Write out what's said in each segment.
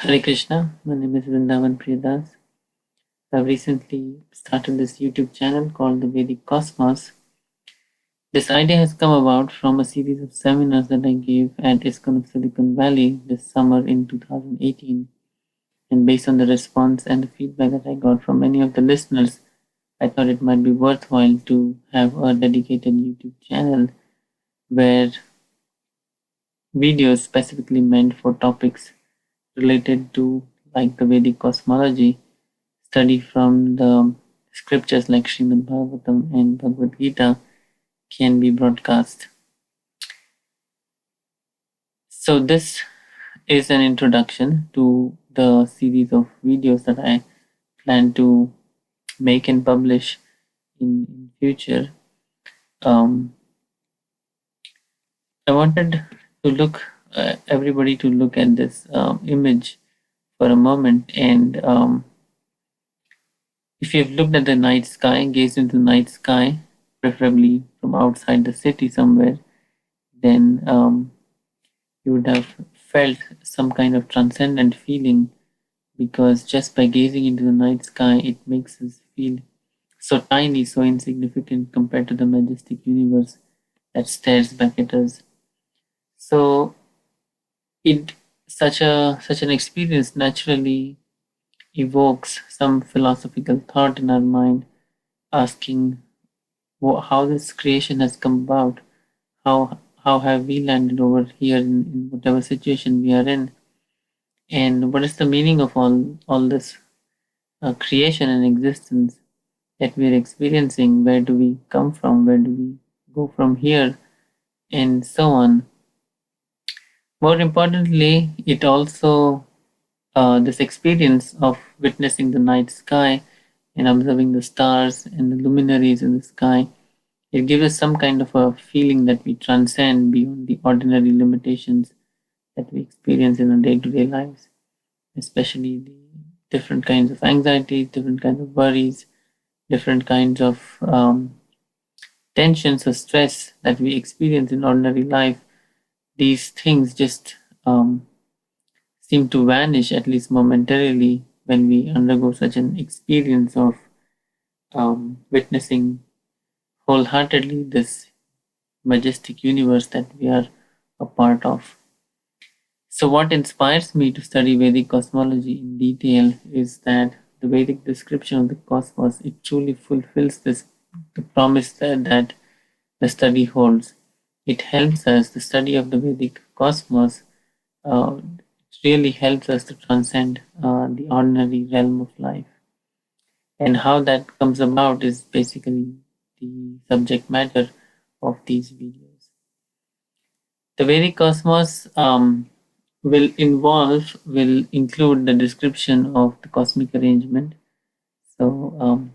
Hare Krishna, my name is Vrindavan Priyadas. I've recently started this YouTube channel called the Vedic Cosmos. This idea has come about from a series of seminars that I gave at ISKCON of Silicon Valley this summer in 2018. And based on the response and the feedback that I got from many of the listeners, I thought it might be worthwhile to have a dedicated YouTube channel where videos specifically meant for topics related to like the Vedic cosmology study from the scriptures like Srimad Bhagavatam and Bhagavad Gita can be broadcast. So this is an introduction to the series of videos that I plan to make and publish in future. I wanted to look everybody to look at this image for a moment, and if you've looked at the night sky, gazed into the night sky, preferably from outside the city somewhere, then you would have felt some kind of transcendent feeling, because just by gazing into the night sky, it makes us feel so tiny, so insignificant compared to the majestic universe that stares back at us. So it such an experience naturally evokes some philosophical thought in our mind, asking how this creation has come about, how have we landed over here in whatever situation we are in, and what is the meaning of all this creation and existence that we are experiencing? Where do we come from? Where do we go from here? And so on. More importantly, it also this experience of witnessing the night sky and observing the stars and the luminaries in the sky, it gives us some kind of a feeling that we transcend beyond the ordinary limitations that we experience in our day-to-day lives, especially the different kinds of anxieties, different kinds of worries, different kinds of tensions or stress that we experience in ordinary life. These things just seem to vanish, at least momentarily, when we undergo such an experience of witnessing wholeheartedly this majestic universe that we are a part of. So, what inspires me to study Vedic cosmology in detail is that the Vedic description of the cosmos, it truly fulfills the promise that the study holds. It helps us, the study of the Vedic cosmos, it really helps us to transcend the ordinary realm of life. And how that comes about is basically the subject matter of these videos. The Vedic cosmos will include the description of the cosmic arrangement. So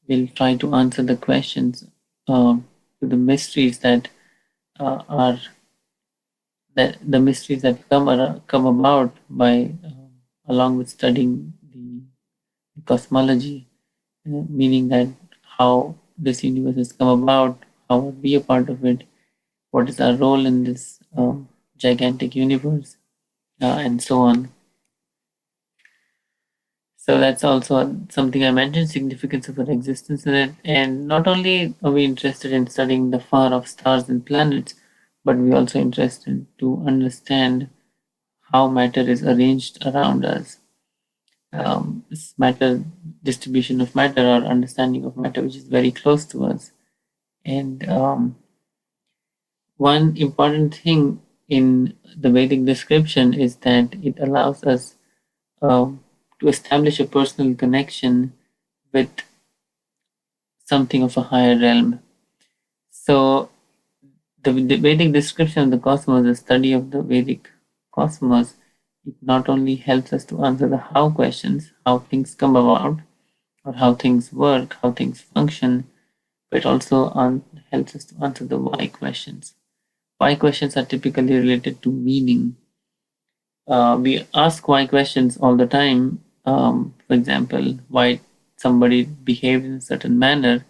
we'll try to answer the questions to the mysteries that are the mysteries that come about by along with studying the cosmology, meaning that how this universe has come about, how are we a part of it, what is our role in this gigantic universe, and so on. So that's also something I mentioned, significance of our existence in it. And not only are we interested in studying the far off stars and planets, but we're also interested to understand how matter is arranged around us. This matter, distribution of matter, or understanding of matter, which is very close to us. And one important thing in the Vedic description is that it allows us to establish a personal connection with something of a higher realm. So, the Vedic description of the cosmos, the study of the Vedic cosmos, it not only helps us to answer the how questions, how things come about, or how things work, how things function, but it also helps us to answer the why questions. Why questions are typically related to meaning. We ask why questions all the time. For example, why somebody behaved in a certain manner,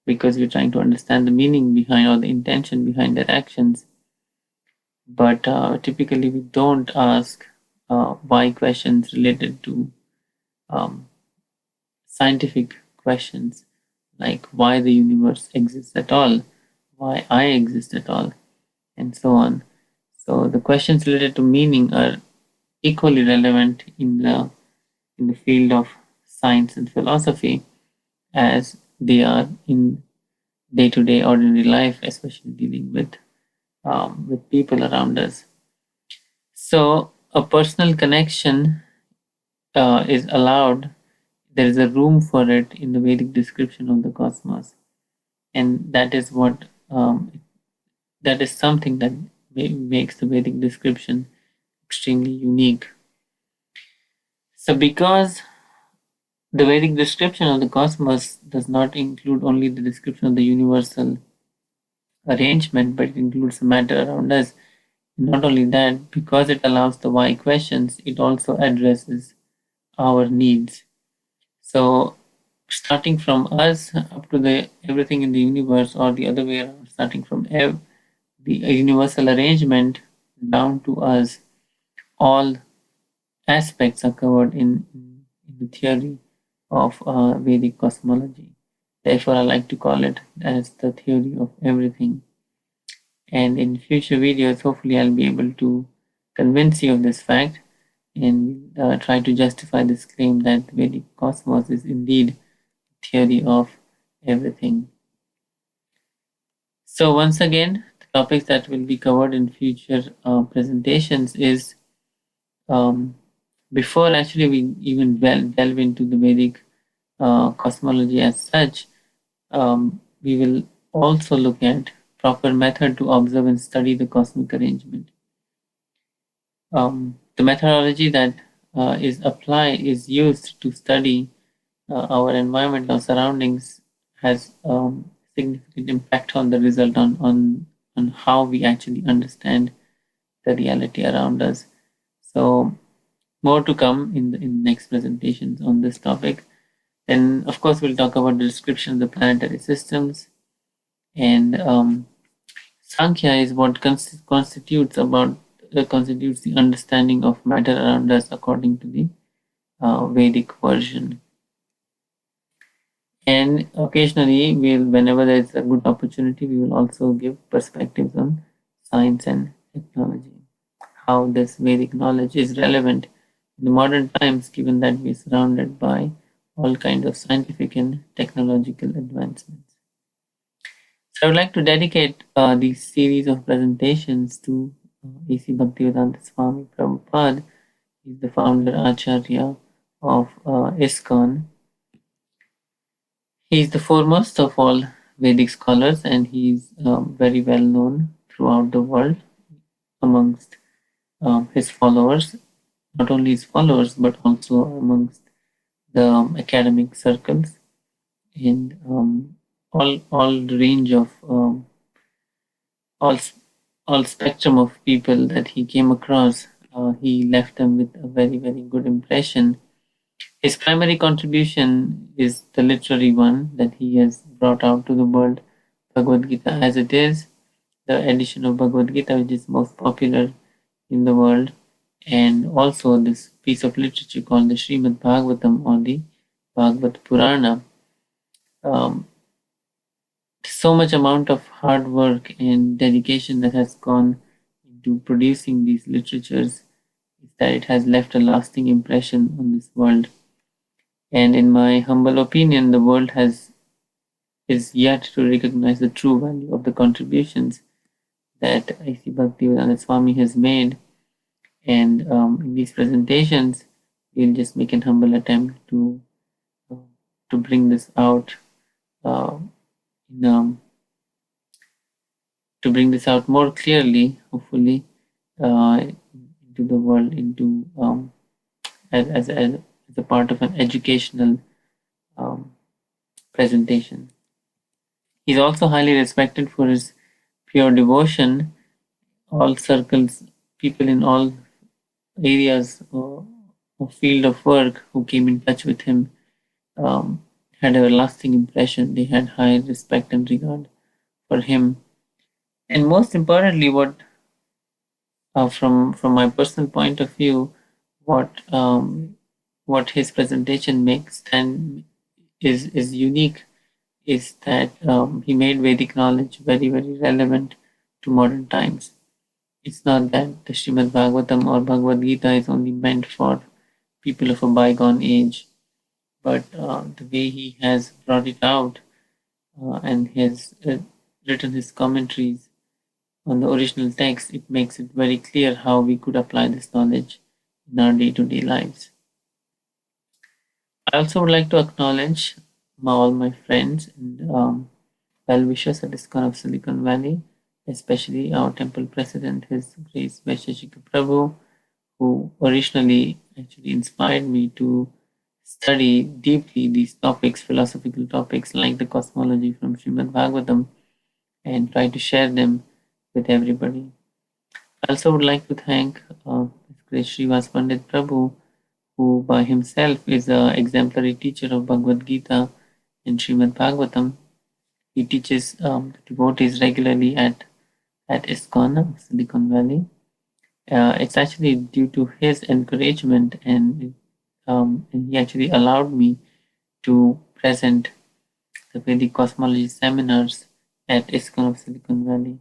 because we're trying to understand the meaning behind or the intention behind their actions. But typically, we don't ask why questions related to um, scientific questions like why the universe exists at all, why I exist at all, and so on. So the questions related to meaning are equally relevant in the field of science and philosophy as they are in day-to-day ordinary life, especially dealing with people around us. So a personal connection is allowed. There is a room for it in the Vedic description of the cosmos, and that is something that makes the Vedic description extremely unique. So, because the Vedic description of the cosmos does not include only the description of the universal arrangement, but it includes the matter around us. And not only that, because it allows the why questions, it also addresses our needs. So, starting from us up to the everything in the universe, or the other way around, starting from the universal arrangement down to us, all aspects are covered in the theory of Vedic cosmology. Therefore, I like to call it as the theory of everything. And in future videos, hopefully, I'll be able to convince you of this fact and try to justify this claim that Vedic cosmos is indeed theory of everything. So once again, the topics that will be covered in future presentations is um, before actually we even delve into the Vedic cosmology as such, we will also look at proper method to observe and study the cosmic arrangement. The methodology that is used to study our environment, our surroundings, has significant impact on the result on how we actually understand the reality around us. So more to come in next presentations on this topic. Then of course we'll talk about the description of the planetary systems, and Sankhya is what constitutes the understanding of matter around us according to the Vedic version. And occasionally, whenever there is a good opportunity, we will also give perspectives on science and technology, how this Vedic knowledge is relevant in the modern times, given that we are surrounded by all kinds of scientific and technological advancements. So I would like to dedicate this series of presentations to A.C. Bhaktivedanta Swami Prabhupada. He's the founder Acharya of ISKCON. He is the foremost of all Vedic scholars, and he is very well known throughout the world amongst his followers, not only his followers, but also amongst the academic circles and all the range of all all spectrum of people that he came across. He left them with a very good impression. His primary contribution is the literary one that he has brought out to the world, Bhagavad Gita as it is, the edition of Bhagavad Gita which is most popular in the world, and also this piece of literature called the Srimad Bhagavatam or the Bhagavad Purana. So much amount of hard work and dedication that has gone into producing these literatures is that it has left a lasting impression on this world. And in my humble opinion, the world is yet to recognize the true value of the contributions that A.C. Bhaktivedanta Swami has made. And in these presentations, we'll just make an humble attempt to bring this out to bring this out more clearly, hopefully, into the world, into as a part of an educational presentation. He's also highly respected for his pure devotion. All circles, people in all areas or field of work who came in touch with him had a lasting impression. They had high respect and regard for him. And most importantly, what from my personal point of view, what his presentation makes and is unique is that he made Vedic knowledge very, very relevant to modern times. It's not that the Srimad Bhagavatam or Bhagavad Gita is only meant for people of a bygone age, but the way he has brought it out and has written his commentaries on the original text, it makes it very clear how we could apply this knowledge in our day to day lives. I also would like to acknowledge all my friends and well wishers at ISKCON of Silicon Valley, especially our temple president, His Grace Vaisheshika Prabhu, who originally actually inspired me to study deeply these topics, philosophical topics like the cosmology from Srimad Bhagavatam, and try to share them with everybody. I also would like to thank His Grace Srivas Pandit Prabhu, who by himself is an exemplary teacher of Bhagavad Gita and Srimad Bhagavatam. He teaches devotees regularly at ISKCON of Silicon Valley. It's actually due to his encouragement, and he actually allowed me to present the Vedic cosmology seminars at ISKCON of Silicon Valley.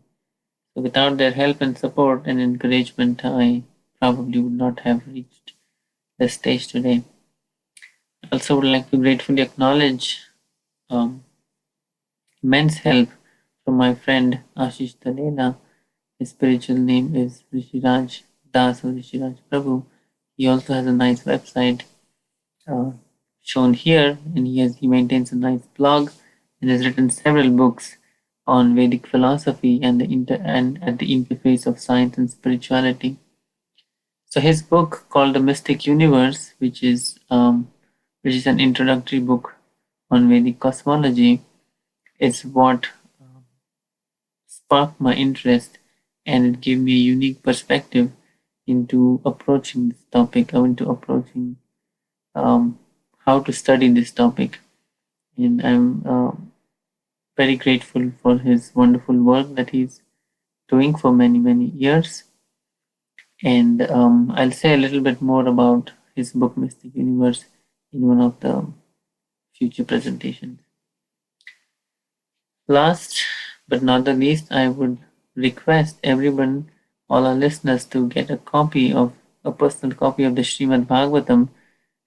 So without their help and support and encouragement, I probably would not have reached the stage today. I also would like to gratefully acknowledge um, immense help from my friend Ashish Talela. His spiritual name is Rishiraj Das or Rishiraj Prabhu. He also has a nice website uh, shown here, and he maintains a nice blog and has written several books on Vedic philosophy and at the interface of science and spirituality. So his book called The Mystic Universe, which is an introductory book on Vedic cosmology, is what sparked my interest, and it gave me a unique perspective into approaching this topic, or into approaching how to study this topic. And I'm very grateful for his wonderful work that he's doing for many, many years. And I'll say a little bit more about his book, Mystic Universe, in one of the future presentations. Last but not the least, I would request everyone, all our listeners, to get a personal copy of the Srimad Bhagavatam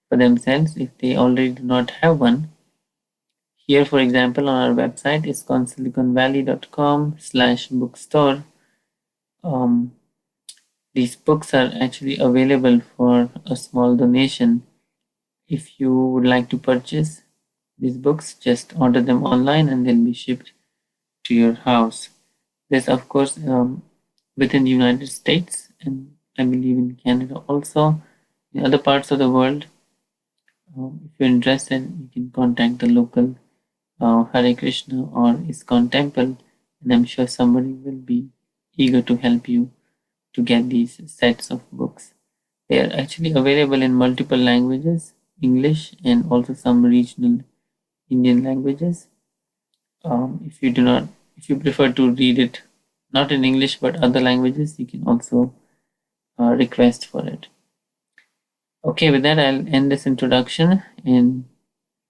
for themselves if they already do not have one. Here, for example, on our website is siliconvalley.com/bookstore. Um, these books are actually available for a small donation. If you would like to purchase these books, just order them online and they'll be shipped to your house. There's, of course, within the United States, and I believe in Canada also. In other parts of the world, if you're interested, you can contact the local Hare Krishna or ISKCON temple, and I'm sure somebody will be eager to help you to get these sets of books. They are actually available in multiple languages, English and also some regional Indian languages. If you prefer to read it not in English but other languages, you can also request for it. Okay, with that, I'll end this introduction and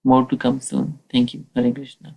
more to come soon. Thank you. Hare Krishna.